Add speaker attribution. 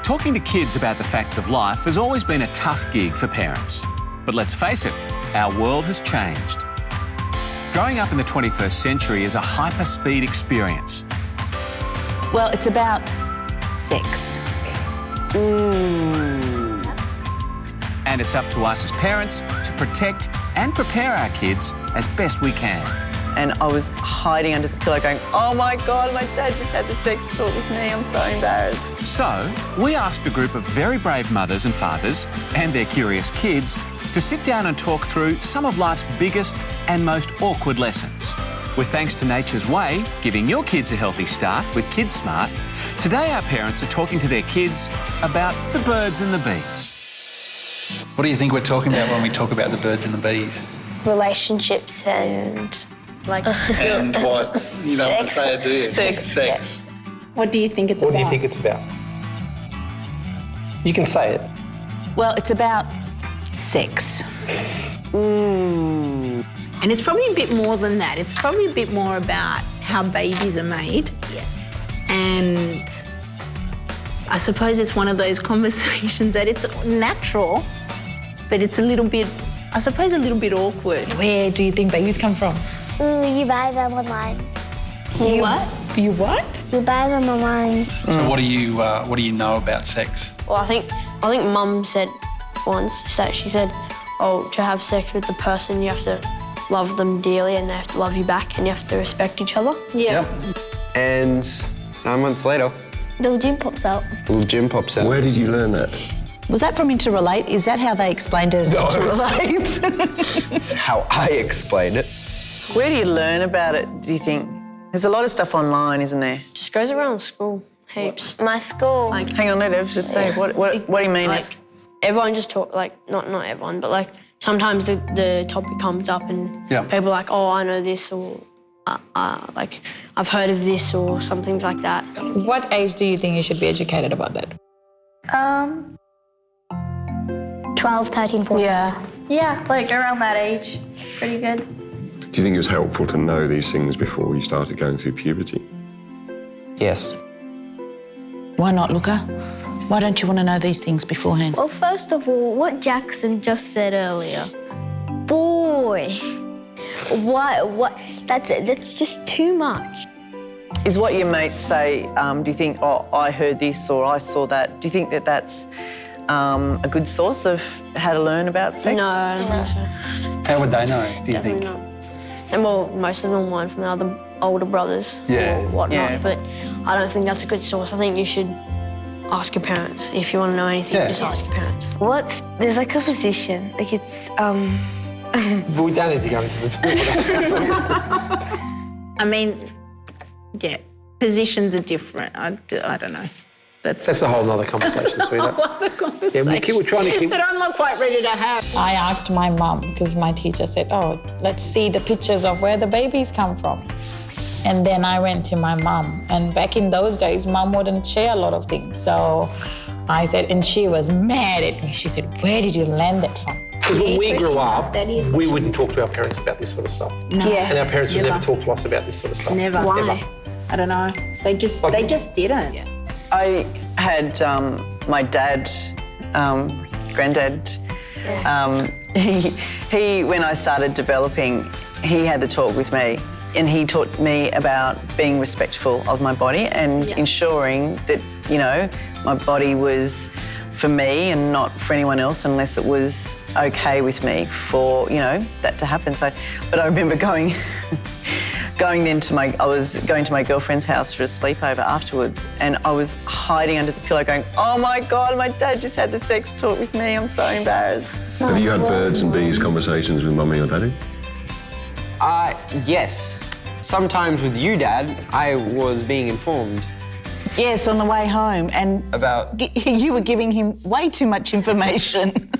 Speaker 1: Talking to kids about the facts of life has always been a tough gig for parents. But let's face it, our world has changed. Growing up in the 21st century is a hyper-speed experience.
Speaker 2: Well, it's about sex.
Speaker 1: And it's up to us as parents to protect and prepare our kids as best we can.
Speaker 3: And I was hiding under the pillow going, oh my God, my dad just had the sex talk with me, I'm so embarrassed.
Speaker 1: So, we asked a group of very brave mothers and fathers and their curious kids to sit down and talk through some of life's biggest and most awkward lessons. With Thanks to Nature's Way, giving your kids a healthy start with Kids Smart, today our parents are talking to their kids about the birds and the bees.
Speaker 4: What do you think we're talking about when we talk about the birds and the bees?
Speaker 5: Relationships and like
Speaker 4: And what? You don't want to say it, do you?
Speaker 3: Sex.
Speaker 6: What do you think it's about?
Speaker 7: What do you think it's about? You can say it.
Speaker 2: Well, it's about sex.
Speaker 6: And it's probably a bit more than that. It's probably a bit more about how babies are made.
Speaker 5: Yeah.
Speaker 6: And I suppose it's one of those conversations that it's natural, but it's a little bit, I suppose, a little bit awkward.
Speaker 8: Where do you think babies come from?
Speaker 5: You buy them online.
Speaker 8: You what? You what?
Speaker 5: You buy them online.
Speaker 4: So what do you know about sex?
Speaker 9: Well, I think Mum said once that she said, oh, to have sex with the person, you have to love them dearly and they have to love you back and you have to respect each other.
Speaker 6: Yeah.
Speaker 4: Yep.
Speaker 10: And 9 months later,
Speaker 5: Little Jim pops out.
Speaker 10: little Jim pops out.
Speaker 11: Where did you learn that?
Speaker 2: Was that from Interrelate? Is that how they explained it in Interrelate?
Speaker 10: That's how I explained it.
Speaker 3: Where do you learn about it, do you think? There's a lot of stuff online, isn't there?
Speaker 9: Just goes around school, heaps.
Speaker 5: My school.
Speaker 3: Hang on, let Ev just say, what do you mean?
Speaker 9: Like, everyone just talk, like, not everyone, but like, sometimes the topic comes up and people are like, oh, I know this, or like, I've heard of this, or some things like that.
Speaker 8: What age do you think you should be educated about that?
Speaker 5: 12, 13, 14.
Speaker 12: Yeah, like around that age. Pretty good.
Speaker 11: Do you think it was helpful to know these things before you started going through puberty?
Speaker 10: Yes.
Speaker 2: Why not, Luca? Why don't you want to know these things beforehand?
Speaker 5: Well, first of all, what Jackson just said earlier. Boy. What? That's just too much.
Speaker 3: Is what your mates say, do you think, oh, I heard this or I saw that, do you think that that's a good source of how to learn about sex?
Speaker 9: No, I don't think so.
Speaker 4: How would they know, do you
Speaker 9: Definitely
Speaker 4: think?
Speaker 9: not. And well, most of them learn from their other older brothers or whatnot, but I don't think that's a good source. I think you should ask your parents. If you want to know anything, just ask your parents.
Speaker 5: There's like a position, like it's,
Speaker 7: But we don't need to go into the...
Speaker 6: I mean, yeah, positions are different. I don't know.
Speaker 7: That's a whole nother conversation, sweetheart. Yeah, we're trying to keep...
Speaker 6: That I'm not quite ready to have.
Speaker 8: I asked my mum, because my teacher said, oh, let's see the pictures of where the babies come from. And then I went to my mum. And back in those days, mum wouldn't share a lot of things. So I said, and she was mad at me. She said, where did you learn that from?
Speaker 7: Because when we grew up, we wouldn't talk to our parents about this sort of stuff.
Speaker 6: No.
Speaker 9: Yeah.
Speaker 7: And our parents would never talk to us about this sort of stuff.
Speaker 6: Never.
Speaker 7: Why?
Speaker 6: I don't know. They just didn't.
Speaker 3: Yeah. I had my dad, granddad, he, when I started developing, he had the talk with me and he taught me about being respectful of my body and ensuring that, you know, my body was for me and not for anyone else unless it was okay with me for, you know, that to happen. So, but I remember going I was going to my girlfriend's house for a sleepover afterwards and I was hiding under the pillow going, oh my God, my dad just had the sex talk with me, I'm so embarrassed.
Speaker 11: Have you had birds and bees conversations with Mummy or Daddy?
Speaker 10: Yes. Sometimes with you, Dad, I was being informed.
Speaker 2: Yes, on the way home, and
Speaker 10: About?
Speaker 2: you were giving him way too much information.